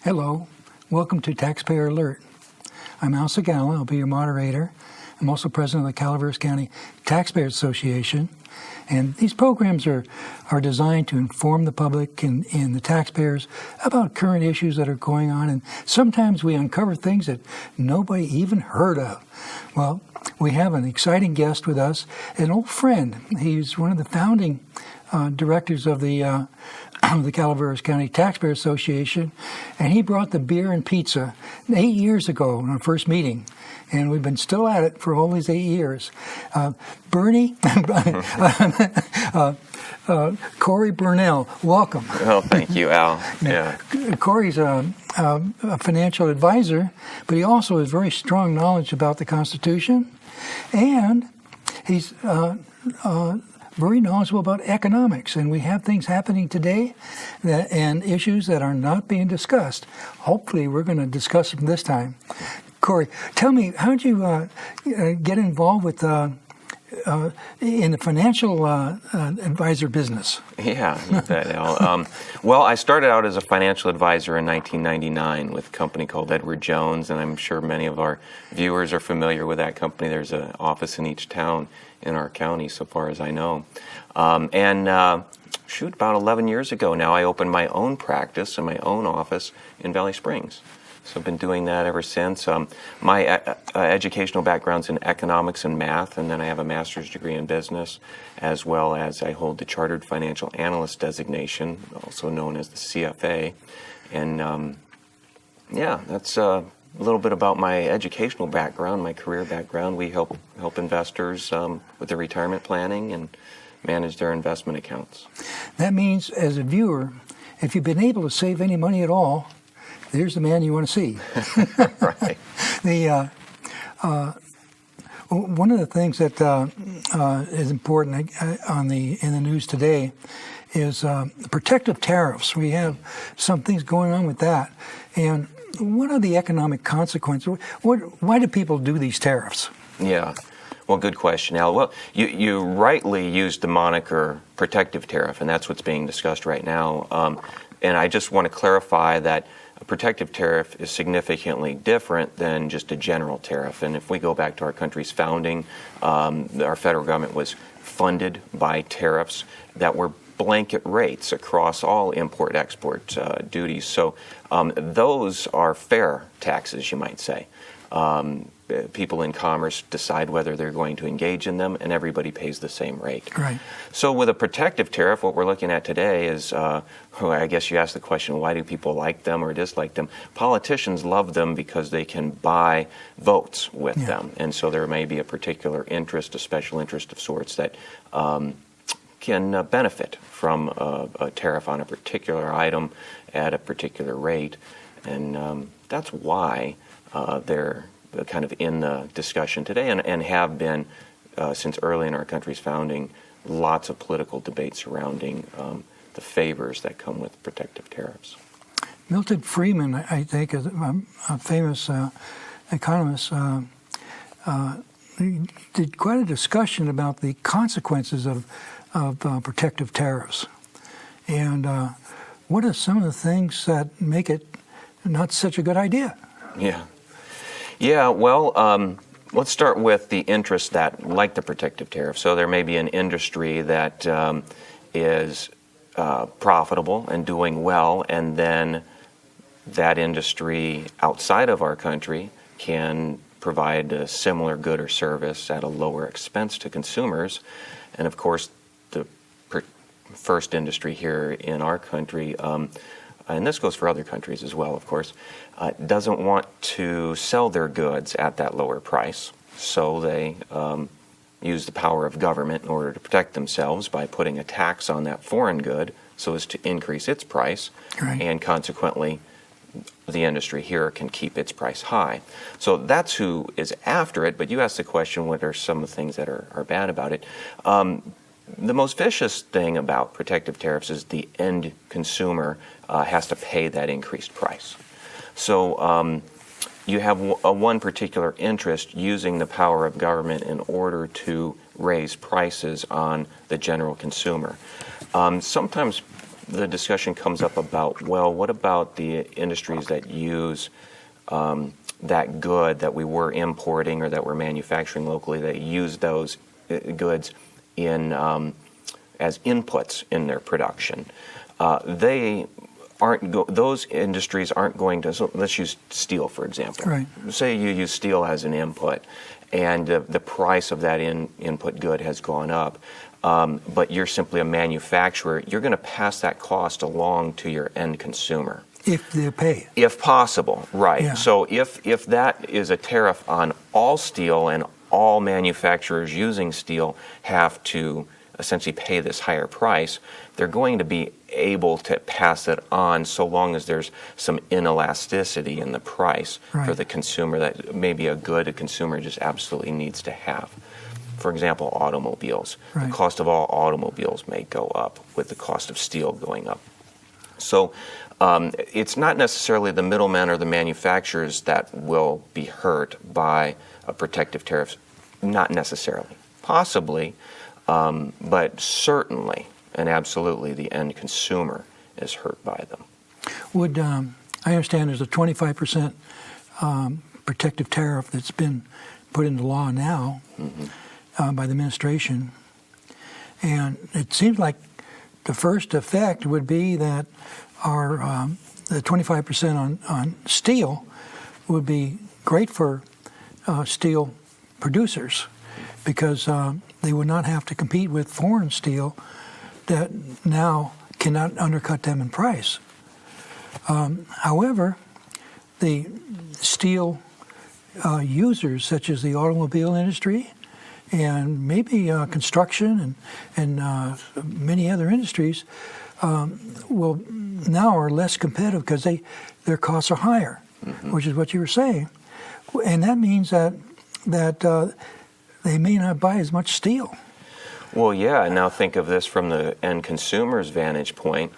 Hello, welcome to Taxpayer Alert. I'm Al Segalla, I'll be your moderator. I'm also president of the Calaveras County Taxpayers Association. And these programs are designed to inform the public and the taxpayers about current issues that are going on. And sometimes we uncover things that nobody even heard of. Well, we have an exciting guest with us, an old friend. He's one of the founding directors of the Calaveras County Taxpayers Association, and he brought the beer and pizza 8 years ago in our first meeting, and we've been still at it for all these 8 years. Bernie, Cory Burnell, welcome. Oh, thank you, Al. Yeah. Cory's a financial advisor, but he also has very strong knowledge about the Constitution, and he's very knowledgeable about economics, and we have things happening today and issues that are not being discussed. Hopefully, we're going to discuss them this time. Cory, tell me, how did you get involved with in the financial advisor business? Yeah, you bet, Al. Well, I started out as a financial advisor in 1999 with a company called Edward Jones, and I'm sure many of our viewers are familiar with that company. There's an office in each town in our county, so far as I know. About 11 years ago now, I opened my own practice and my own office in Valley Springs. So I've been doing that ever since. My educational background's in economics and math, and then I have a master's degree in business, as well as I hold the Chartered Financial Analyst designation, also known as the CFA. And that's a little bit about my educational background, my career background. We help investors with their retirement planning and manage their investment accounts. That means, as a viewer, if you've been able to save any money at all, there's the man you want to see. Right. One of the things that is important in the news today is protective tariffs. We have some things going on with that. And what are the economic consequences? Why do people do these tariffs? Yeah. Well, good question, Al. Well, you rightly used the moniker protective tariff, and that's what's being discussed right now. And I just want to clarify that a protective tariff is significantly different than just a general tariff. And if we go back to our country's founding, our federal government was funded by tariffs that were blanket rates across all import-export duties. So those are fair taxes, you might say. People in commerce decide whether they're going to engage in them, and everybody pays the same rate. Right. So with a protective tariff, what we're looking at today is, I guess you asked the question, why do people like them or dislike them? Politicians love them because they can buy votes with them. And so there may be a particular interest, a special interest of sorts that can benefit from a tariff on a particular item at a particular rate. And that's why they're kind of in the discussion today and have been since early in our country's founding, lots of political debate surrounding the favors that come with protective tariffs. Milton Friedman, I think, is a famous economist, did quite a discussion about the consequences of protective tariffs. And what are some of the things that make it not such a good idea? Yeah, well, let's start with the interests that like the protective tariff. So there may be an industry that is profitable and doing well, and then that industry outside of our country can provide a similar good or service at a lower expense to consumers. And of course, the first industry here in our country, and this goes for other countries as well, of course, doesn't want to sell their goods at that lower price. So they use the power of government in order to protect themselves by putting a tax on that foreign good so as to increase its price. Right. And consequently the industry here can keep its price high. So that's who is after it. But you asked the question, what are some of the things that are bad about it? The most vicious thing about protective tariffs is the end consumer has to pay that increased price. So you have one particular interest using the power of government in order to raise prices on the general consumer. Sometimes the discussion comes up about, well, what about the industries that use that good that we were importing or that we're manufacturing locally, that use those goods in as inputs in their production? Those industries aren't going to. So let's use steel, for example. Right. Say you use steel as an input, and the price of that input good has gone up. But you're simply a manufacturer. You're going to pass that cost along to your end consumer. If they pay. If possible, right. Yeah. So if that is a tariff on all steel, and all manufacturers using steel have to essentially pay this higher price, they're going to be able to pass it on so long as there's some inelasticity in the price for the consumer, that maybe a good a consumer just absolutely needs to have. For example, automobiles. The cost of all automobiles may go up with the cost of steel going up. So it's not necessarily the middlemen or the manufacturers that will be hurt by a protective tariff. Not necessarily. Possibly, but certainly and absolutely the end consumer is hurt by them. Would I understand there's a 25% protective tariff that's been put into law now by the administration, and it seems like the first effect would be that our the 25% on steel would be great for steel producers, because they would not have to compete with foreign steel that now cannot undercut them in price. However, the steel users, such as the automobile industry and maybe construction and many other industries, will now are less competitive because their costs are higher, which is what you were saying, and that means that they may not buy as much steel. Well, yeah, and now think of this from the end consumer's vantage point.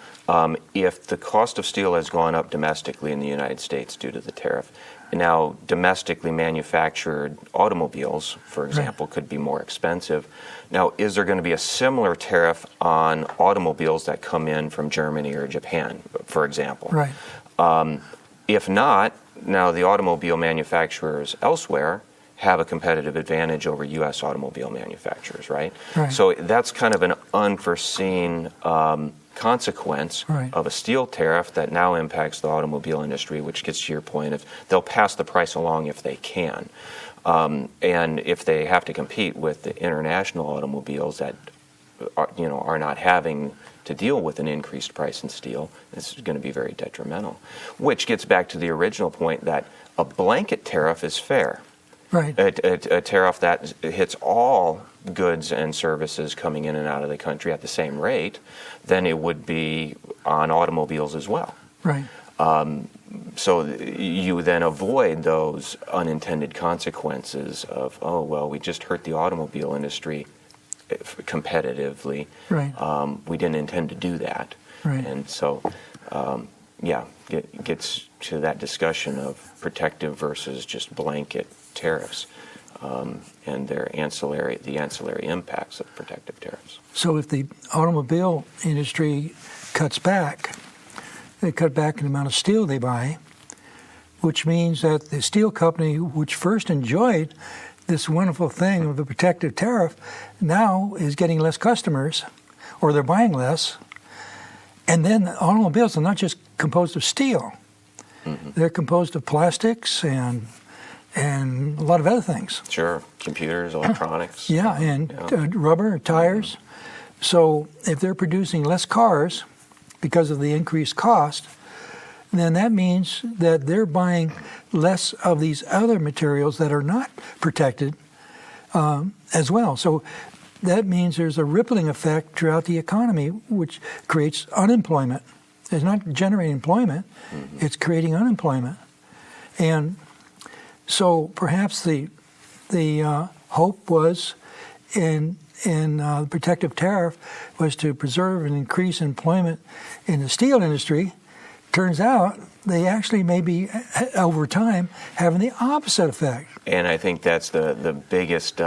If the cost of steel has gone up domestically in the United States due to the tariff, now domestically manufactured automobiles, for example, could be more expensive. Now, is there going to be a similar tariff on automobiles that come in from Germany or Japan, for example? Right. If not, now the automobile manufacturers elsewhere have a competitive advantage over U.S. automobile manufacturers, right? So that's kind of an unforeseen consequence of a steel tariff that now impacts the automobile industry, which gets to your point of they'll pass the price along if they can. And if they have to compete with the international automobiles that are not having to deal with an increased price in steel, it's going to be very detrimental. Which gets back to the original point that a blanket tariff is fair. Right. A tariff that hits all goods and services coming in and out of the country at the same rate, then it would be on automobiles as well. Right. So you then avoid those unintended consequences of, oh, well, we just hurt the automobile industry competitively. Right. We didn't intend to do that. Right. And so, gets to that discussion of protective versus just blanket tariffs and the ancillary impacts of protective tariffs. So if the automobile industry cuts back, they cut back in the amount of steel they buy, which means that the steel company, which first enjoyed this wonderful thing of the protective tariff, now is getting less customers, or they're buying less. And then automobiles are not just composed of steel. They're composed of plastics and a lot of other things. Sure, computers, electronics. Yeah, and rubber, tires. So if they're producing less cars because of the increased cost, then that means that they're buying less of these other materials that are not protected as well. So that means there's a rippling effect throughout the economy, which creates unemployment It's not generating employment. It's creating unemployment. And so perhaps the hope was in the protective tariff was to preserve and increase employment in the steel industry. Turns out they actually may be, over time, having the opposite effect. And I think that's the biggest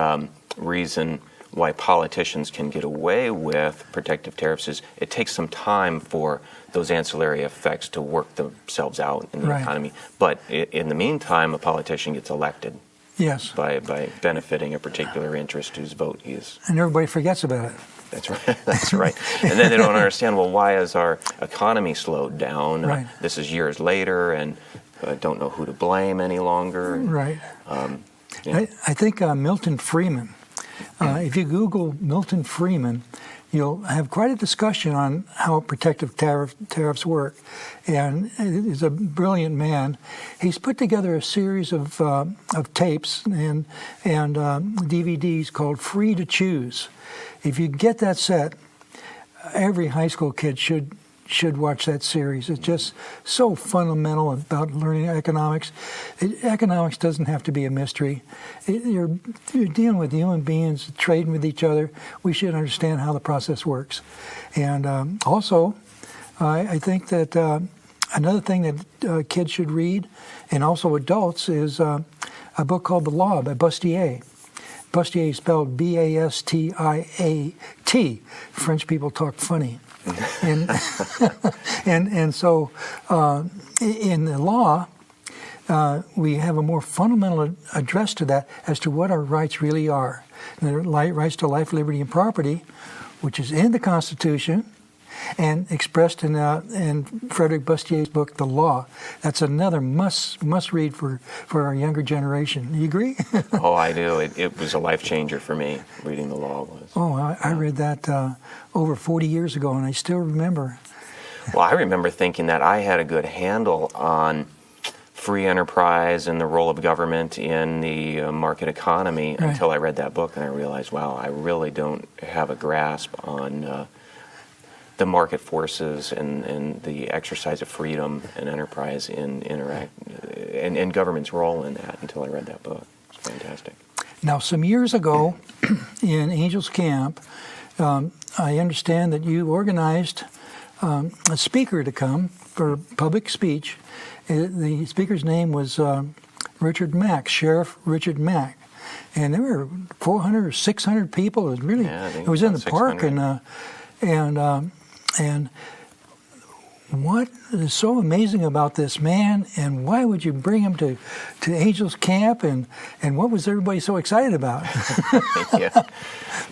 reason why politicians can get away with protective tariffs is it takes some time for those ancillary effects to work themselves out in the economy. But in the meantime, a politician gets elected. Yes. By benefiting a particular interest whose vote he is. And everybody forgets about it. That's right. That's right. And then they don't understand, well, why has our economy slowed down? Right. This is years later, and don't know who to blame any longer. Right. Yeah. I think Milton Friedman, if you Google Milton Friedman, you'll have quite a discussion on how protective tariffs work. And he's a brilliant man. He's put together a series of tapes and DVDs called Free to Choose. If you get that set, every high school kid should watch that series. It's just so fundamental about learning economics. Economics doesn't have to be a mystery. You're dealing with human beings, trading with each other. We should understand how the process works. And also, I think that another thing that kids should read, and also adults, is a book called The Law by Bastiat. Bastiat is spelled B-A-S-T-I-A-T. French people talk funny. and so in the law, we have a more fundamental address to that as to what our rights really are. And the rights to life, liberty, and property, which is in the Constitution and expressed in Frederick Bastiat's book, The Law. That's another must read for our younger generation. You agree? Oh, I do. It was a life changer for me, reading The Law was. Oh, I read that over 40 years ago, and I still remember. Well, I remember thinking that I had a good handle on free enterprise and the role of government in the market economy until I read that book, and I realized, wow, I really don't have a grasp on the market forces and the exercise of freedom and enterprise and government's role in that until I read that book. It's fantastic. Now, some years ago in Angels Camp, I understand that you organized a speaker to come for public speech. The speaker's name was Richard Mack, Sheriff Richard Mack. And there were 400 or 600 people. It was really, it was in the park. And what is so amazing about this man, and why would you bring him to Angels Camp, and what was everybody so excited about?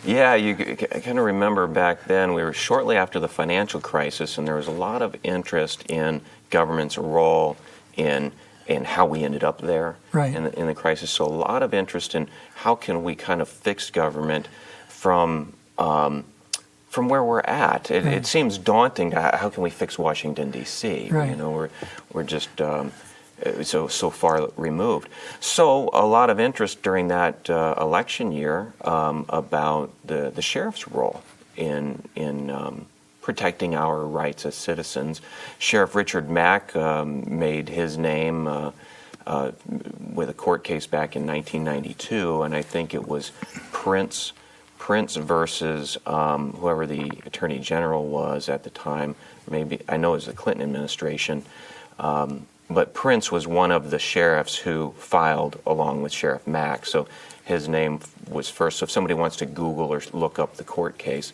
Yeah, you kind of remember back then, we were shortly after the financial crisis, and there was a lot of interest in government's role in how we ended up there in the crisis. So a lot of interest in how can we kind of fix government from where we're at. It seems daunting. How can we fix Washington, D.C.? You know, we're just so far removed. So a lot of interest during that election year about the sheriff's role in protecting our rights as citizens. Sheriff Richard Mack made his name with a court case back in 1992, and I think it was Prince versus whoever the Attorney General was at the time. Maybe I know it was the Clinton administration, but Prince was one of the sheriffs who filed along with Sheriff Mack. So his name was first. So if somebody wants to Google or look up the court case,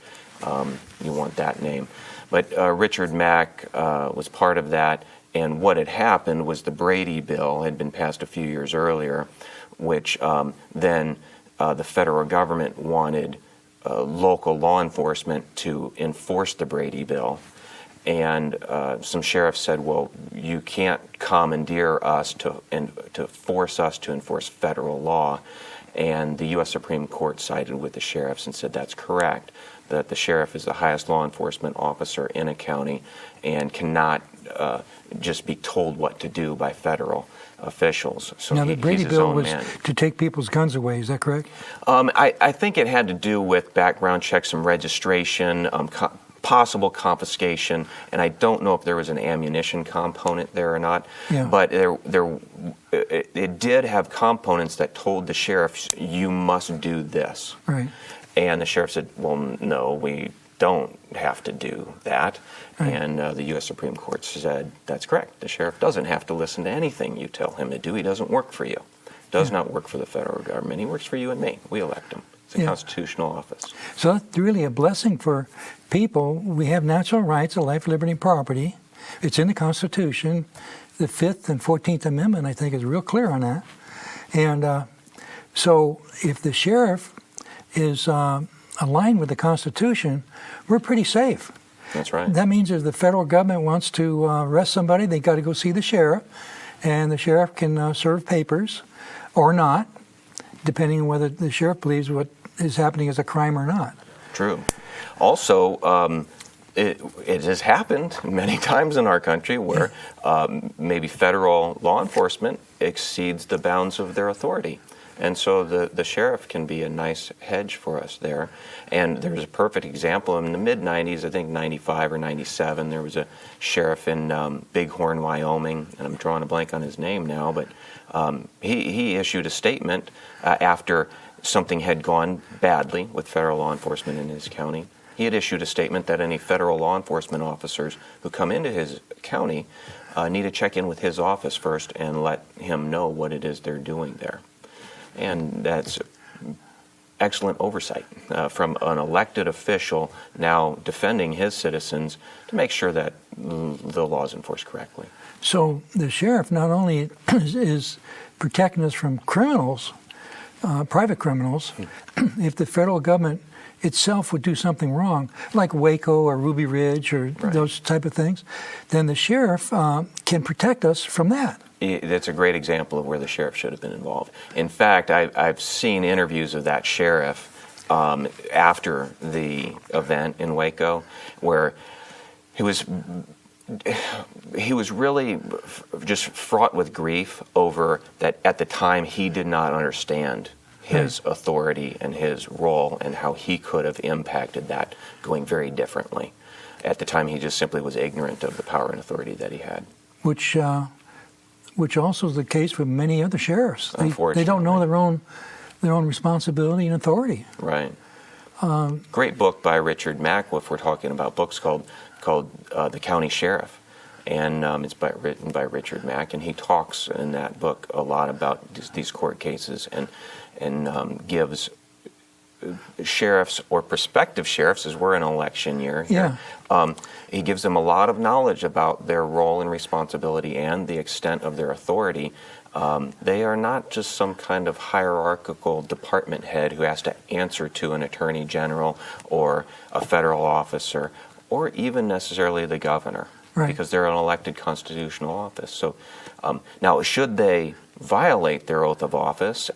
you want that name. But Richard Mack was part of that. And what had happened was the Brady bill had been passed a few years earlier, which then the federal government wanted local law enforcement to enforce the Brady bill. And some sheriffs said, well, you can't commandeer us to force us to enforce federal law. And the U.S. Supreme Court sided with the sheriffs and said that's correct, that the sheriff is the highest law enforcement officer in a county and cannot just be told what to do by federal officials. So now, the Brady bill was to take people's guns away, is that correct? I think it had to do with background checks and registration, possible confiscation, and I don't know if there was an ammunition component there or not, but it did have components that told the sheriff, you must do this. Right. And the sheriff said, well, no, we don't have to do that. Right. And the U.S. Supreme Court said, that's correct. The sheriff doesn't have to listen to anything you tell him to do. He doesn't work for you. Does not work for the federal government. He works for you and me. We elect him. It's a constitutional office. So that's really a blessing for people. We have natural rights of life, liberty, and property. It's in the Constitution. The 5th and 14th Amendment, I think, is real clear on that. And so if the sheriff is aligned with the Constitution, we're pretty safe. That's right. That means if the federal government wants to arrest somebody, they got to go see the sheriff, and the sheriff can serve papers or not, depending on whether the sheriff believes what is happening is a crime or not. True. Also, it has happened many times in our country where maybe federal law enforcement exceeds the bounds of their authority. And so the sheriff can be a nice hedge for us there. And there's a perfect example in the mid-'90s, I think 95 or 97, there was a sheriff in Bighorn, Wyoming, and I'm drawing a blank on his name now, but he issued a statement after something had gone badly with federal law enforcement in his county. He had issued a statement that any federal law enforcement officers who come into his county need to check in with his office first and let him know what it is they're doing there. And that's excellent oversight from an elected official now defending his citizens to make sure that the law is enforced correctly. So the sheriff not only is protecting us from criminals, private criminals, if the federal government itself would do something wrong, like Waco or Ruby Ridge or those type of things, then the sheriff can protect us from that. That's a great example of where the sheriff should have been involved. In fact, I've seen interviews of that sheriff after the event in Waco, where he was really just fraught with grief over that at the time he did not understand his authority and his role and how he could have impacted that going very differently. At the time, he just simply was ignorant of the power and authority that he had. Which also is the case with many other sheriffs. They don't know their own responsibility and authority. Right. Great book by Richard Mack, if we're talking about books, called The County Sheriff. And it's written by Richard Mack, and he talks in that book a lot about these court cases and gives sheriffs or prospective sheriffs, as we're in an election year here, he gives them a lot of knowledge about their role and responsibility and the extent of their authority. They are not just some kind of hierarchical department head who has to answer to an attorney general or a federal officer or even necessarily the governor, because they're an elected constitutional office. So now, should they violate their oath of office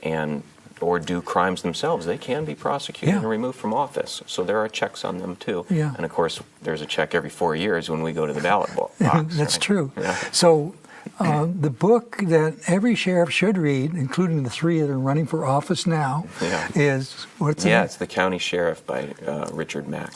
or do crimes themselves, they can be prosecuted and removed from office. So there are checks on them too. Yeah. And of course, there's a check every 4 years when we go to the ballot box. That's true. Yeah. So the book that every sheriff should read, including the 3 that are running for office now, is what's it? It's The County Sheriff by Richard Mack.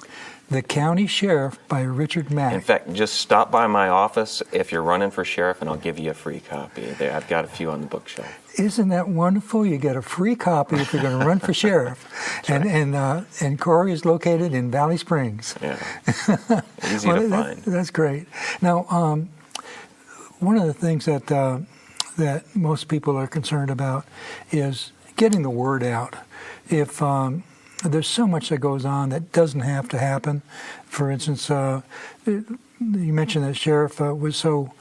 The County Sheriff by Richard Mack. In fact, just stop by my office if you're running for sheriff, and I'll give you a free copy. I've got a few on the bookshelf. Isn't that wonderful? You get a free copy if you're going to run for sheriff. And Cory is located in Valley Springs. Yeah, easy to find. That's great. Now, one of the things that most people are concerned about is getting the word out. If there's so much that goes on that doesn't have to happen. For instance, you mentioned that sheriff was felt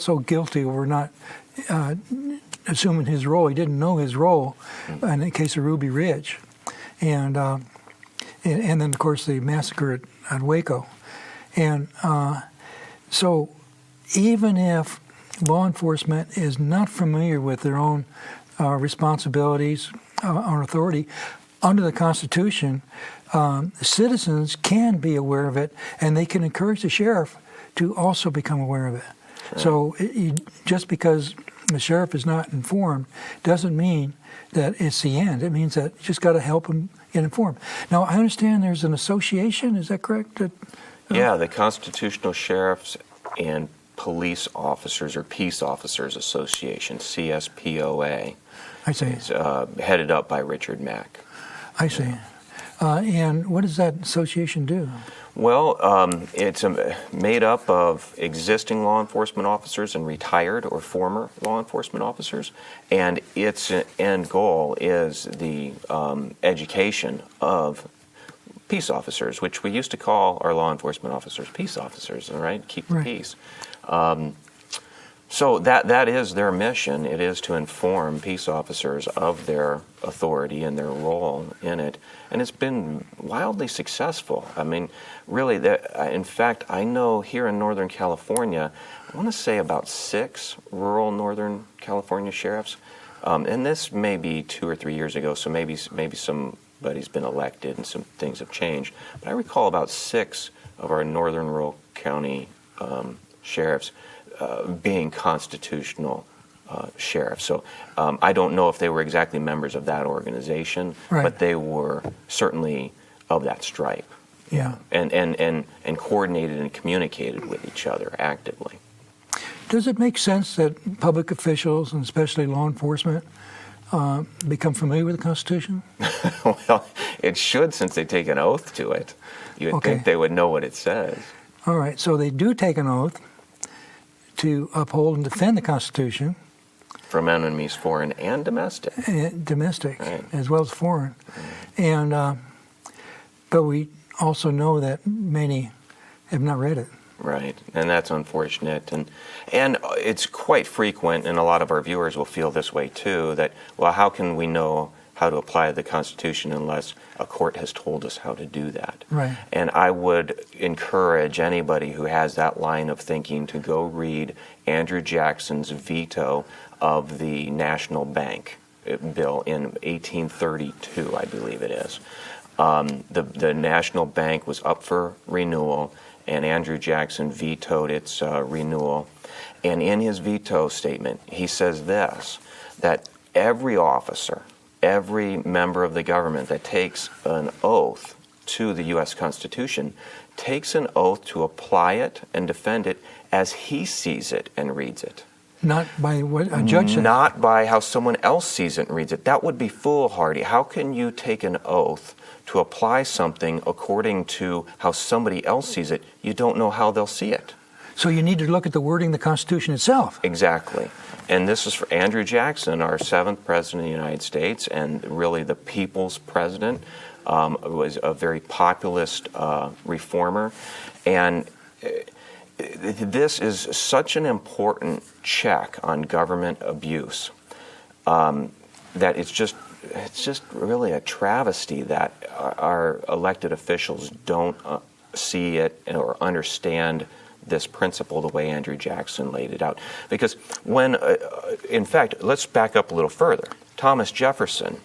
so guilty over not assuming his role. He didn't know his role in the case of Ruby Ridge, and then of course the massacre at Waco, and so even if law enforcement is not familiar with their own responsibilities or authority under the Constitution, citizens can be aware of it, and they can encourage the sheriff to also become aware of it. Right. So just because the sheriff is not informed doesn't mean that it's the end. It means that you just got to help him get informed. Now, I understand there's an association. Is that correct? Yeah, the Constitutional Sheriffs and Police Officers or Peace Officers Association, CSPOA, I see. is headed up by Richard Mack. I see. And what does that association do? Well, it's made up of existing law enforcement officers and retired or former law enforcement officers, and its end goal is the education of peace officers, which we used to call our law enforcement officers peace officers, all right? Keep the peace. So that is their mission. It is to inform peace officers of their authority and their role in it. And it's been wildly successful. I mean, really, in fact, I know here in Northern California, I want to say about 6 rural Northern California sheriffs. And this may be 2 or 3 years ago, so maybe somebody's been elected and some things have changed. But I recall about 6 of our Northern rural county sheriffs being constitutional sheriffs. So I don't know if they were exactly members of that organization, but they were certainly of that stripe. Yeah. And coordinated and communicated with each other actively. Does it make sense that public officials, and especially law enforcement, become familiar with the Constitution? Well, it should, since they take an oath to it. You would think they would know what it says. All right, so they do take an oath to uphold and defend the Constitution. From enemies, foreign and domestic. Domestic, right. As well as foreign. And but we also know that many have not read it. Right, and that's unfortunate. And it's quite frequent, and a lot of our viewers will feel this way too, that, well, how can we know how to apply the Constitution unless a court has told us how to do that? Right. And I would encourage anybody who has that line of thinking to go read Andrew Jackson's veto of the National Bank bill in 1832, I believe it is. The National Bank was up for renewal, and Andrew Jackson vetoed its renewal. And in his veto statement, he says this, that every officer, every member of the government that takes an oath to the U.S. Constitution takes an oath to apply it and defend it as he sees it and reads it. Not by what a judge says. Not by how someone else sees it and reads it. That would be foolhardy. How can you take an oath to apply something according to how somebody else sees it? You don't know how they'll see it. So you need to look at the wording of the Constitution itself. Exactly. And this is for Andrew Jackson, our 7th president of the United States, and really the people's president. Was a very populist reformer. And this is such an important check on government abuse that it's just really a travesty that our elected officials don't see it or understand this principle the way Andrew Jackson laid it out. Because when, in fact, let's back up a little further. Thomas Jefferson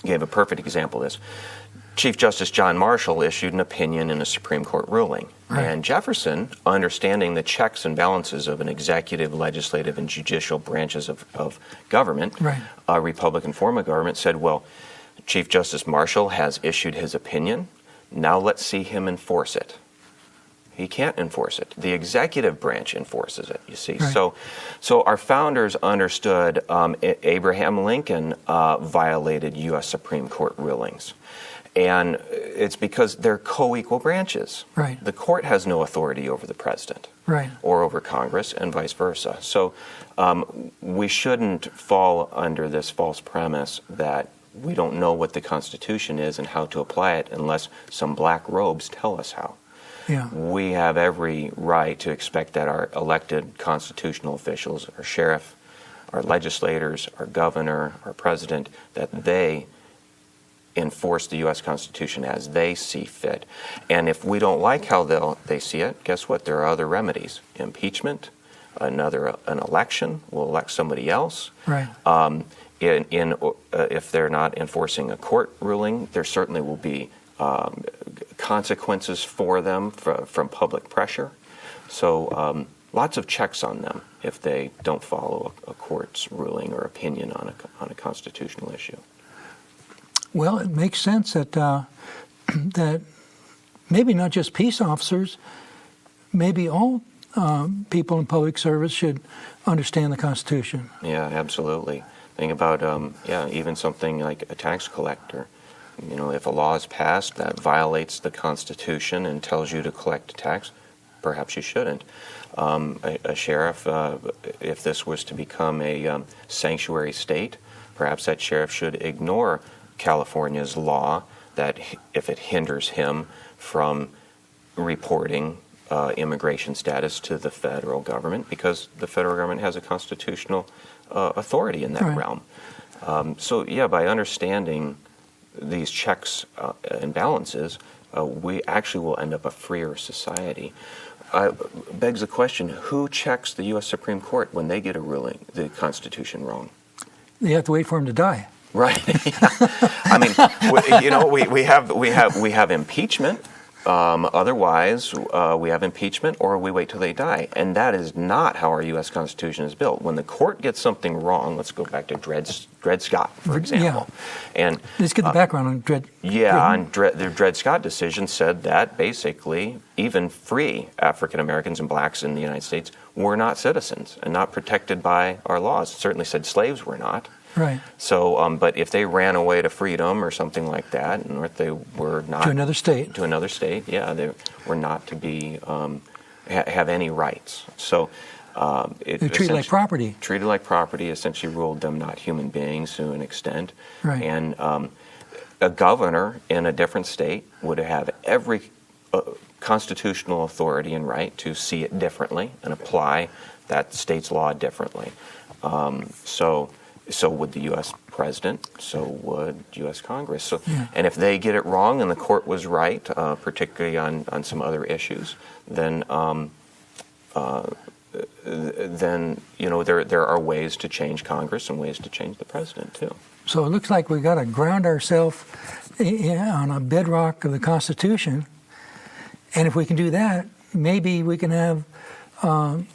gave a perfect example of this. Chief Justice John Marshall issued an opinion in a Supreme Court ruling. Right. And Jefferson, understanding the checks and balances of an executive, legislative, and judicial branches of government, right. A Republican form of government, said, well, Chief Justice Marshall has issued his opinion. Now let's see him enforce it. He can't enforce it. The executive branch enforces it, you see. Right. So our founders understood Abraham Lincoln violated U.S. Supreme Court rulings. And it's because they're co-equal branches. Right. The court has no authority over the president. Right. Or over Congress, and vice versa. So we shouldn't fall under this false premise that we don't know what the Constitution is and how to apply it unless some black robes tell us how. Yeah. We have every right to expect that our elected constitutional officials, our sheriff, our legislators, our governor, our president, that they enforce the U.S. Constitution as they see fit. And if we don't like how they see it, guess what? There are other remedies. Impeachment, an election, we'll elect somebody else. Right. If they're not enforcing a court ruling, there certainly will be consequences for them from public pressure. So lots of checks on them if they don't follow a court's ruling or opinion on a constitutional issue. Well, it makes sense that that maybe not just peace officers, maybe all people in public service should understand the Constitution. Yeah, absolutely. Think about even something like a tax collector. You know, if a law is passed that violates the Constitution and tells you to collect a tax, perhaps you shouldn't. A sheriff, if this was to become a sanctuary state, perhaps that sheriff should ignore California's law that if it hinders him from reporting immigration status to the federal government, because the federal government has a constitutional authority in that Right. realm. So yeah, by understanding these checks and balances, we actually will end up a freer society. Begs the question, who checks the U.S. Supreme Court when they get a ruling, the Constitution wrong? You have to wait for him to die. Right. I mean, we have impeachment. Otherwise, we have impeachment, or we wait till they die, and that is not how our U.S. Constitution is built. When the court gets something wrong, let's go back to Dred Scott, for example. Yeah. And Let's get the background on Dred. the Dred Scott decision said that basically even free African Americans and blacks in the United States were not citizens and not protected by our laws. It certainly said slaves were not. Right. So, but if they ran away to freedom or something like that, or if they were not To another state. yeah, they were not to be have any rights. So, They're treated like property. Treated like property, essentially ruled them not human beings to an extent. Right. And a governor in a different state would have every constitutional authority and right to see it differently and apply that state's law differently. So would the U.S. president, so would U.S. Congress. So, and if they get it wrong and the court was right, particularly on some other issues, then you know there are ways to change Congress and ways to change the president too. So it looks like we've got to ground ourselves on a bedrock of the Constitution, and if we can do that, maybe we can have a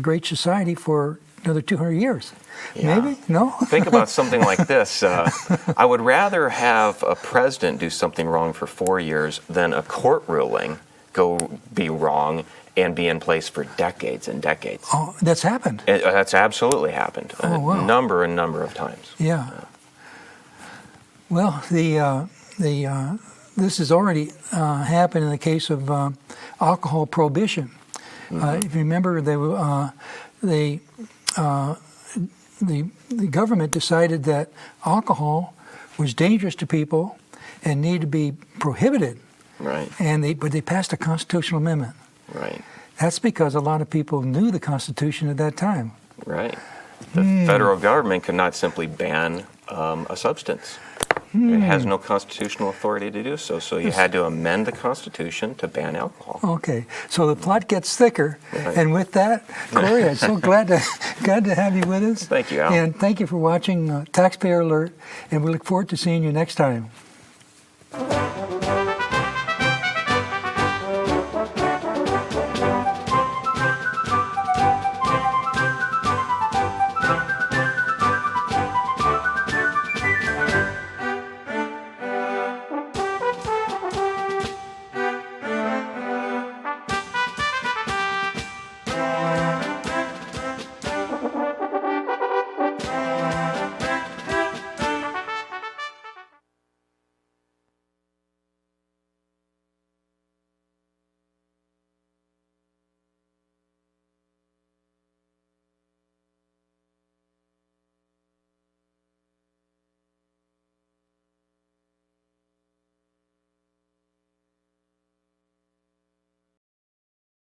great society for another 200 years. Yeah. Maybe? No? Think about something like this. I would rather have a president do something wrong for 4 years than a court ruling be wrong and be in place for decades and decades. Oh, that's happened. That's absolutely happened a number of times. Yeah. Well, this has already happened in the case of alcohol prohibition. If you remember, the government decided that alcohol was dangerous to people and needed to be prohibited. Right. But they passed a constitutional amendment. Right. That's because a lot of people knew the Constitution at that time. Right. The federal government could not simply ban a substance. It has no constitutional authority to do so. So you had to amend the Constitution to ban alcohol. Okay, so the plot gets thicker. Right. And with that, Cory, I'm so glad to have you with us. Thank you, Al. And thank you for watching Taxpayer Alert. And we look forward to seeing you next time.